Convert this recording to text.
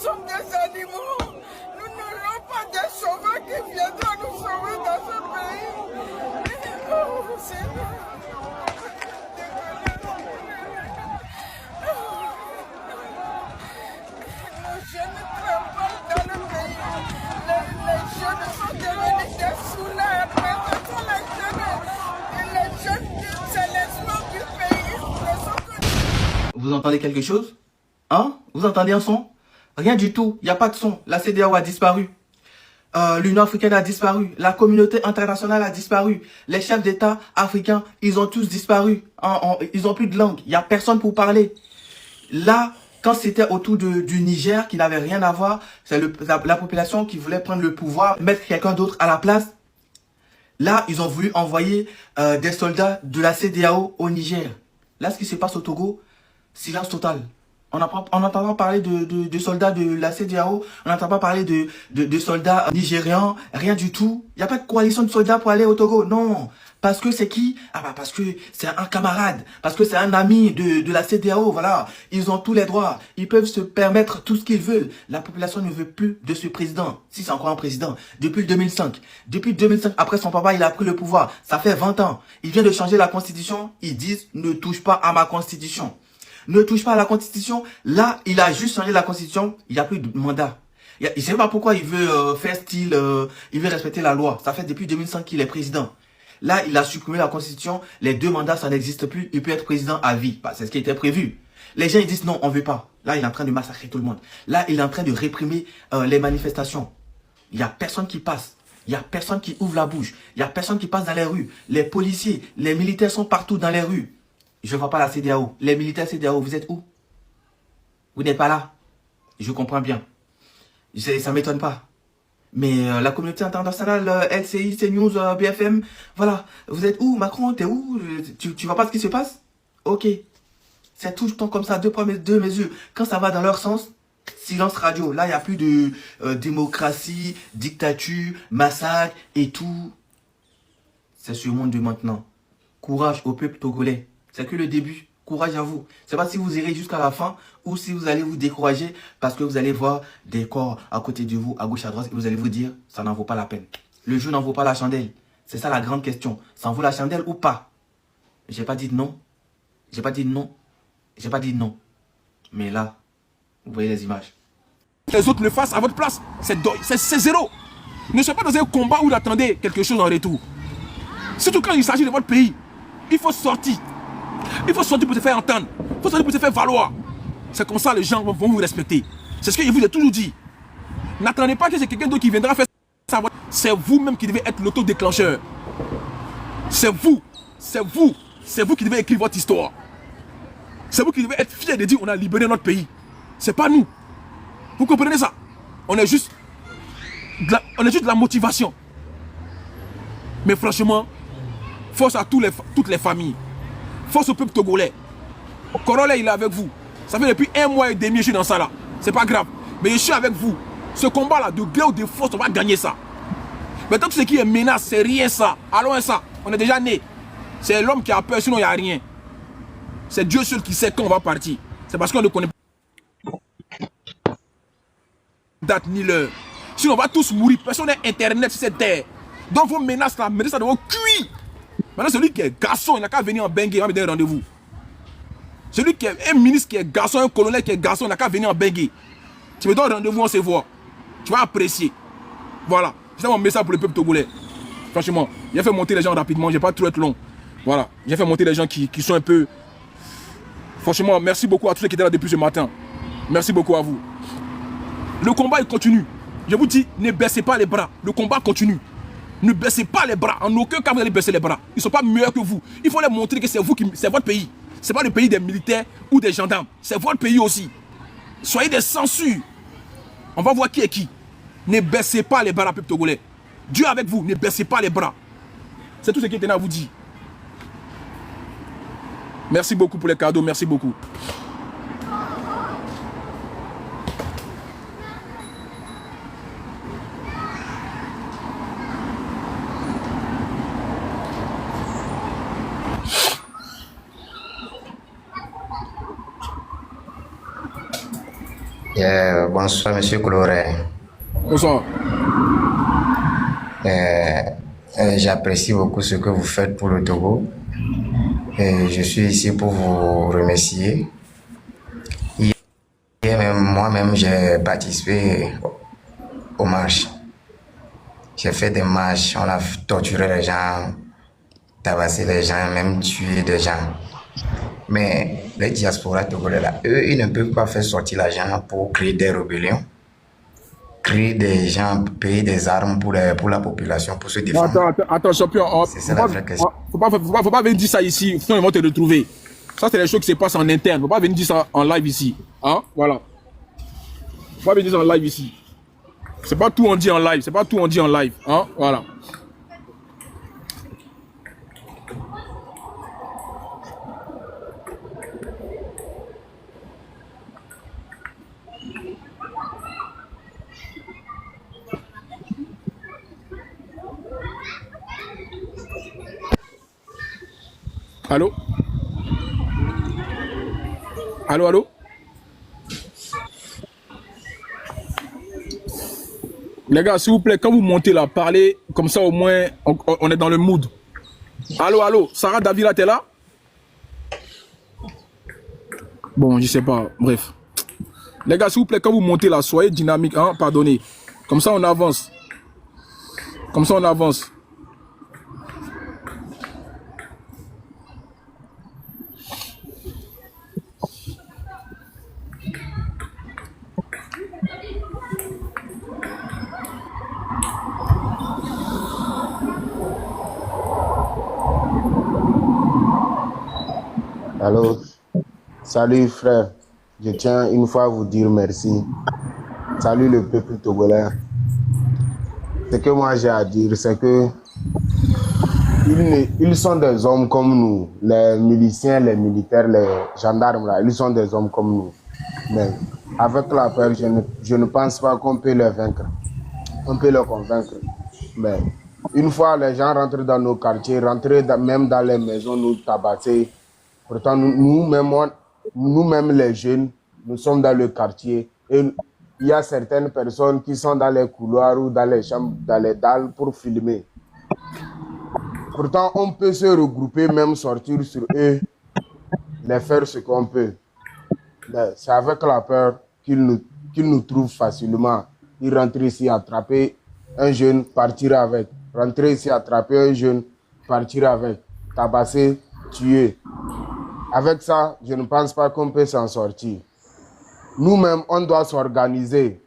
sommes des animaux. Nous n'aurons pas des sauveurs qui viendront nous sauver dans ce pays. Oh, Seigneur. Nos jeunes travaillent dans le pays. Les jeunes sont devenus des souleurs. Mais ce sont les jeunes c'est l'espoir du pays. Vous entendez quelque chose? Hein? Vous entendez un son? Rien du tout. Il n'y a pas de son. La CEDEAO a disparu. L'Union africaine a disparu. La communauté internationale a disparu. Les chefs d'État africains, ils ont tous disparu. Ils n'ont plus de langue. Il n'y a personne pour parler. Là, quand c'était autour du Niger, qui n'avait rien à voir, c'est la population qui voulait prendre le pouvoir, mettre quelqu'un d'autre à la place. Là, ils ont voulu envoyer des soldats de la CEDEAO au Niger. Là, ce qui se passe au Togo, silence total. On n'entend pas parler de soldats de la CEDEAO, on n'entend pas parler de soldats nigérians, rien du tout. Il n'y a pas de coalition de soldats pour aller au Togo, non. Parce que c'est qui? Ah bah parce que c'est un camarade, parce que c'est un ami de la CEDEAO, voilà. Ils ont tous les droits, ils peuvent se permettre tout ce qu'ils veulent. La population ne veut plus de ce président, si c'est encore un président, depuis 2005. Depuis 2005, après son papa, il a pris le pouvoir, ça fait 20 ans. Il vient de changer la constitution, ils disent ne touche pas à ma constitution. Ne touche pas à la constitution. Là, il a juste changé la constitution. Il n'y a plus de mandat. Il ne sait pas pourquoi il veut faire style, il veut respecter la loi. Ça fait depuis 2005 qu'il est président. Là, il a supprimé la constitution. Les 2 mandats, ça n'existe plus. Il peut être président à vie. Bah, c'est ce qui était prévu. Les gens, ils disent non, on ne veut pas. Là, il est en train de massacrer tout le monde. Là, il est en train de réprimer les manifestations. Il n'y a personne qui passe. Il n'y a personne qui ouvre la bouche. Il n'y a personne qui passe dans les rues. Les policiers, les militaires sont partout dans les rues. Je ne vois pas la CEDEAO. Les militaires CEDEAO, vous êtes où? Vous n'êtes pas là? Je comprends bien. Ça ne m'étonne pas. Mais la communauté internationale, LCI, CNews, BFM, voilà. Vous êtes où? Macron, t'es où? Tu vois pas ce qui se passe? Ok. C'est tout le temps comme ça, deux mesures. Quand ça va dans leur sens, silence radio. Là, il n'y a plus de démocratie, dictature, massacre et tout. C'est ce monde de maintenant. Courage au peuple togolais. C'est que le début. Courage à vous. Je ne sais pas si vous irez jusqu'à la fin ou si vous allez vous décourager parce que vous allez voir des corps à côté de vous, à gauche, à droite, et vous allez vous dire, ça n'en vaut pas la peine. Le jeu n'en vaut pas la chandelle. C'est ça la grande question. Ça en vaut la chandelle ou pas? J'ai pas dit non. J'ai pas dit non. J'ai pas dit non. Mais là, vous voyez les images. Les autres le fassent à votre place. C'est zéro. Ne soyez pas dans un combat où vous attendez quelque chose en retour. Surtout quand il s'agit de votre pays. Il faut sortir. Il faut sortir pour se faire entendre. Il faut sortir pour se faire valoir. C'est comme ça les gens vont vous respecter. C'est ce que je vous ai toujours dit. N'attendez pas que c'est quelqu'un d'autre qui viendra faire ça. C'est vous-même qui devez être l'autodéclencheur. C'est vous. C'est vous. C'est vous qui devez écrire votre histoire. C'est vous qui devez être fiers de dire on a libéré notre pays. C'est pas nous. Vous comprenez ça? On est juste de la motivation. Mais franchement, force à toutes les familles. Force au peuple togolais. Corolla, il est avec vous. Ça fait depuis 1 mois et demi que je suis dans ça là. C'est pas grave. Mais je suis avec vous. Ce combat là, de gré ou de force, on va gagner ça. Maintenant, tout ce qui est menace, c'est rien ça. Allons à ça. On est déjà né. C'est l'homme qui a peur, sinon il n'y a rien. C'est Dieu seul qui sait quand on va partir. C'est parce qu'on ne connaît pas date ni l'heure. Sinon on va tous mourir. Personne n'a internet sur cette terre. Donc vos menaces là, mettez ça dans vos cuits. Maintenant celui qui est garçon, il n'a qu'à venir en Bengue, il va me donner rendez-vous. Celui qui est un ministre qui est garçon, un colonel qui est garçon, il n'a qu'à venir en Bengue. Tu me donnes rendez-vous, on se voit. Tu vas apprécier. Voilà. C'est mon message pour le peuple togolais. Franchement, j'ai fait monter les gens rapidement, j'ai pas trop être long. Voilà. J'ai fait monter les gens qui sont un peu... Franchement, merci beaucoup à tous ceux qui étaient là depuis ce matin. Merci beaucoup à vous. Le combat, il continue. Je vous dis, ne baissez pas les bras. Le combat continue. Ne baissez pas les bras. En aucun cas, vous allez baisser les bras. Ils ne sont pas meilleurs que vous. Il faut leur montrer que c'est vous qui... C'est votre pays. Ce n'est pas le pays des militaires ou des gendarmes. C'est votre pays aussi. Soyez des censures. On va voir qui est qui. Ne baissez pas les bras, peuple togolais. Dieu avec vous, ne baissez pas les bras. C'est tout ce qui est à vous dire. Merci beaucoup pour les cadeaux, merci beaucoup. Bonsoir, Monsieur Coloré. Bonsoir. J'apprécie beaucoup ce que vous faites pour le Togo. Et je suis ici pour vous remercier. Moi-même, j'ai participé aux marches. J'ai fait des marches, on a torturé les gens, tabassé les gens, même tué des gens. Mais les diasporas togolais là, eux, ils ne peuvent pas faire sortir l'argent pour créer des rébellions, créer des gens, payer des armes pour la population, pour se défendre. Attends, champion. C'est ça la vraie question. Faut pas venir dire ça ici, sinon ils vont te retrouver. Ça, c'est les choses qui se passent en interne. Faut pas venir dire ça en live ici. Hein? Voilà. Faut pas venir dire ça en live ici. C'est pas tout on dit en live. C'est pas tout on dit en live. Hein? Voilà. Allô? Allô? Les gars, s'il vous plaît, quand vous montez là, parlez comme ça au moins, on est dans le mood. Allô? Sarah Davila, t'es là? Bon, je sais pas, bref. Les gars, s'il vous plaît, quand vous montez là, soyez dynamique, hein, pardonnez. Comme ça, on avance. Allô, salut frère, je tiens une fois à vous dire merci. Salut le peuple togolais. Ce que moi j'ai à dire, c'est que ils sont des hommes comme nous, les miliciens, les militaires, les gendarmes, là, ils sont des hommes comme nous. Mais avec la peur, je ne pense pas qu'on peut les vaincre. On peut les convaincre. Mais une fois les gens rentrent dans nos quartiers, même dans les maisons, nous tabasser. Pourtant, nous-mêmes les jeunes, nous sommes dans le quartier et il y a certaines personnes qui sont dans les couloirs ou dans les chambres, dans les dalles pour filmer. Pourtant, on peut se regrouper, même sortir sur eux, les faire ce qu'on peut. C'est avec la peur qu'ils nous trouvent facilement. Ils rentrent ici, attraper un jeune, partir avec. Rentrer ici, attraper un jeune, partir avec. Tabasser, tuer. Avec ça, je ne pense pas qu'on peut s'en sortir. Nous-mêmes, on doit s'organiser.